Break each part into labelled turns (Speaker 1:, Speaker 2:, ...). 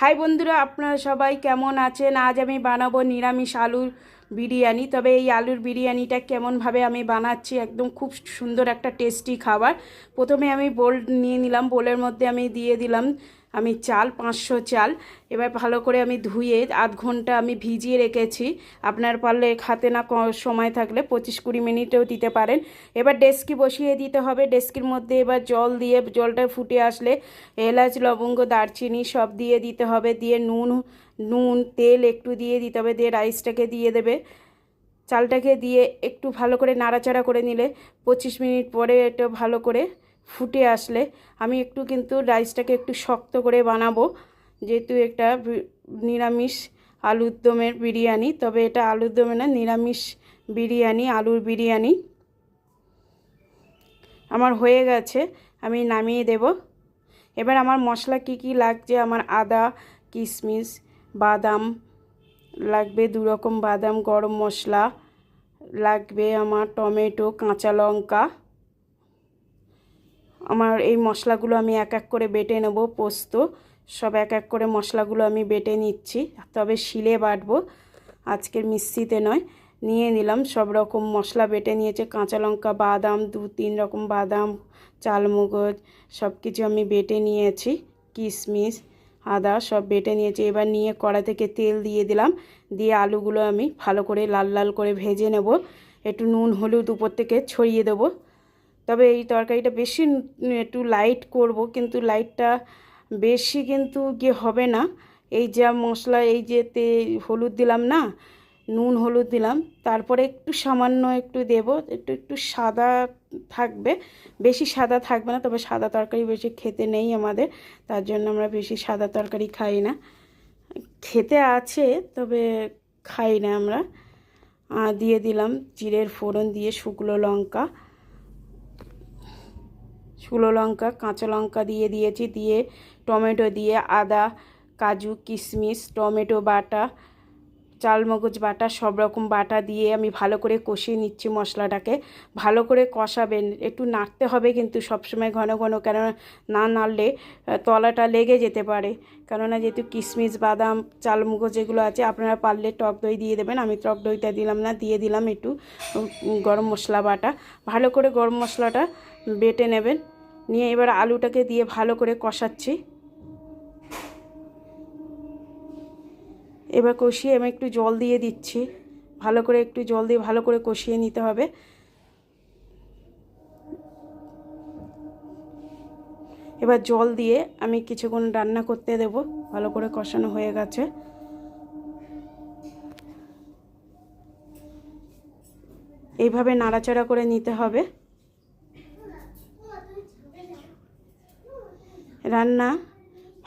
Speaker 1: High বন্ধুরা, আপনারা সবাই কেমন আছেন? আজ আমি বানাবো নিরামিষ আলুর বিরিয়ানি। তবে এই আলুর বিরিয়ানিটা কেমনভাবে আমি বানাচ্ছি, একদম খুব সুন্দর একটা টেস্টি খাবার। প্রথমে আমি বোল নিয়ে নিলাম, বোলের মধ্যে আমি দিয়ে দিলাম আমি চাল 500 চাল। এবার ভালো করে আমি ধুয়ে আধ ঘন্টা আমি ভিজিয়ে রেখেছি। আপনার পারলে হাতে না সময় থাকলে 25-20 মিনিটেও দিতে পারেন। এবার ডেস্কি বসিয়ে দিতে হবে। ডেস্কির মধ্যে এবার জল দিয়ে, জলটা ফুটে আসলে এলাচ, লবঙ্গ, দারচিনি সব দিয়ে দিতে হবে। দিয়ে নুন তেল একটু দিয়ে দিতে হবে। দিয়ে রাইসটাকে দিয়ে দেবে, চালটাকে দিয়ে একটু ভালো করে নাড়াচাড়া করে নিলে 25 মিনিট পরে এটা ভালো করে ফুটে আসলে আমি একটু কিন্তু রাইসটাকে একটু শক্ত করে বানাবো, যেহেতু একটা নিরামিষ আলুর দমের বিরিয়ানি। তবে এটা আলুর দমে না, নিরামিষ বিরিয়ানি, আলুর বিরিয়ানি। আমার হয়ে গেছে, আমি নামিয়ে দেব। এবার আমার মশলা কি কি লাগছে, আমার আদা, কিশমিশ, বাদাম লাগবে, 2 রকম বাদাম, গরম মশলা লাগবে, আমার টমেটো, কাঁচা লঙ্কা। আমার এই মশলাগুলো আমি এক এক করে বেটে নেব। পোস্ত সব এক এক করে মশলাগুলো আমি বেটে নিচ্ছি, তবে শিলে বাটবো, আজকের মিক্সিতে নয়। নিয়ে নিলাম, সব রকম মশলা বেটে নিয়েছে। কাঁচা লঙ্কা, বাদাম, 2-3 রকম বাদাম, চালমগজ সব কিছু আমি বেটে নিয়েছি, কিশমিশ, আদা সব বেটে নিয়েছি। এবার নিয়ে কড়া থেকে তেল দিয়ে দিলাম, দিয়ে আলুগুলো আমি ভালো করে লাল লাল করে ভেজে নেব। একটু নুন হলুদ উপর থেকে ছড়িয়ে দেবো। তবে এই তরকারিটা বেশি একটু লাইট করব, কিন্তু লাইটটা বেশি কিন্তু গিয়ে হবে না। এই যা মশলা, এই যে হলুদ দিলাম না, নুন হলুদ দিলাম, তারপরে একটু সামান্য একটু দেব, একটু সাদা থাকবে, বেশি সাদা থাকবে না। তবে সাদা তরকারি বেশি খেতে নেই আমাদের, তার জন্য আমরা বেশি সাদা তরকারি খাই না। খেতে আছে তবে খাই না আমরা। দিয়ে দিলাম জিরের ফোড়ন, দিয়ে শুকনো লঙ্কা, কাঁচা লঙ্কা দিয়ে দিয়েছি। দিয়ে টমেটো দিয়ে, আদা, কাজু, কিশমিশ, টমেটো বাটা, চালমগজ বাটা, সব রকম বাটা দিয়ে আমি ভালো করে কষিয়ে নিচ্ছি। মশলাটাকে ভালো করে কষাবেন, একটু নাড়তে হবে কিন্তু সবসময় ঘন ঘন, কেননা না নাড়লে তলাটা লেগে যেতে পারে। কেননা যেহেতু কিশমিশ, বাদাম, চালমগজ এগুলো আছে, আপনারা পারলে টক দই দিয়ে দেবেন। আমি টক দইটা দিলাম না, দিয়ে দিলাম একটু গরম মশলা বাটা। ভালো করে গরম মশলাটা বেটে নেবেন। নিয়ে এবার আলুটাকে দিয়ে ভালো করে কষাচ্ছি। এবার কষিয়ে আমি একটু জল দিয়ে দিচ্ছি, ভালো করে একটু জল দিয়ে ভালো করে কষিয়ে নিতে হবে। এবার জল দিয়ে আমি কিছুক্ষণ রান্না করতে দেব। ভালো করে কষানো হয়ে গেছে। এইভাবে নাড়াচাড়া করে নিতে হবে। রান্না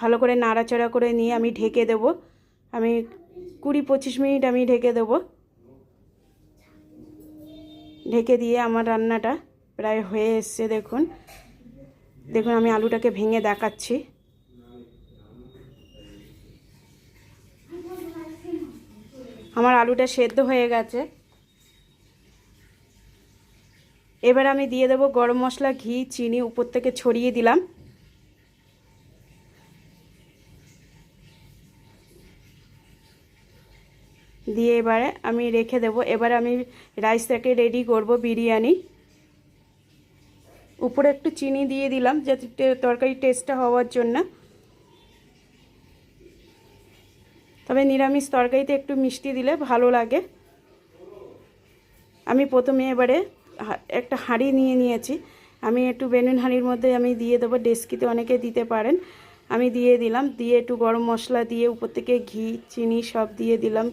Speaker 1: ভালো করে নাড়াচাড়া করে নিয়ে আমি ঢেকে দেব। আমি 20-25 মিনিট আমি ঢেকে দেব। ঢেকে দিয়ে আমার রান্নাটা প্রায় হয়ে এসছে। দেখুন আমি আলুটাকে ভেঙে দেখাচ্ছি। আমার আলুটা সেদ্ধ হয়ে গেছে। এবার আমি দিয়ে দেব গরম মশলা, ঘি, চিনি উপর থেকে ছড়িয়ে দিলাম। দিয়ে এবারে আমি রেখে দেব। এবারে আমি রাইসটাকে রেডি করব বিরিয়ানি। উপরে একটু চিনি দিয়ে দিলাম যাতে তরকারি টেস্টটা হওয়ার জন্য। তবে নিরামিষ তরকারিতে একটু মিষ্টি দিলে ভালো লাগে। আমি প্রথমে এবারে একটা হাঁড়ি নিয়ে নিয়েছি। আমি একটু বেনুন হাঁড়ির মধ্যে আমি দিয়ে দেবো, ডেস্কিতে অনেকে দিতে পারেন। আমি দিয়ে দিলাম, দিয়ে একটু গরম মশলা দিয়ে উপর থেকে ঘি, চিনি সব দিয়ে দিলাম।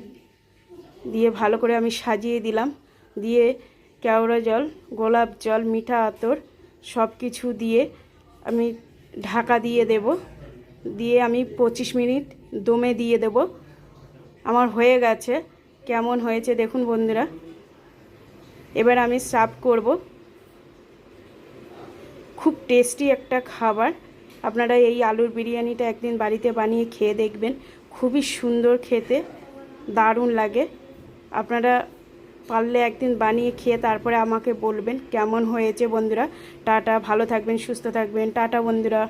Speaker 1: দিয়ে ভালো করে আমি সাজিয়ে দিলাম। দিয়ে কেওড়া জল, গোলাপ জল, মিঠা আতর সব কিছু দিয়ে আমি ঢাকা দিয়ে দেব। দিয়ে আমি 25 মিনিট দমে দিয়ে দেব। আমার হয়ে গেছে। কেমন হয়েছে দেখুন বন্ধুরা। এবার আমি সার্ভ করব। খুব টেস্টি একটা খাবার। আপনারা এই আলুর বিরিয়ানিটা একদিন বাড়িতে বানিয়ে খেয়ে দেখবেন, খুবই সুন্দর খেতে, দারুণ লাগে। আপনারা পারলে একদিন বানিয়ে খেয়ে তারপরে আমাকে বলবেন কেমন হয়েছে বন্ধুরা। টাটা, ভালো থাকবেন, সুস্থ থাকবেন। টাটা বন্ধুরা।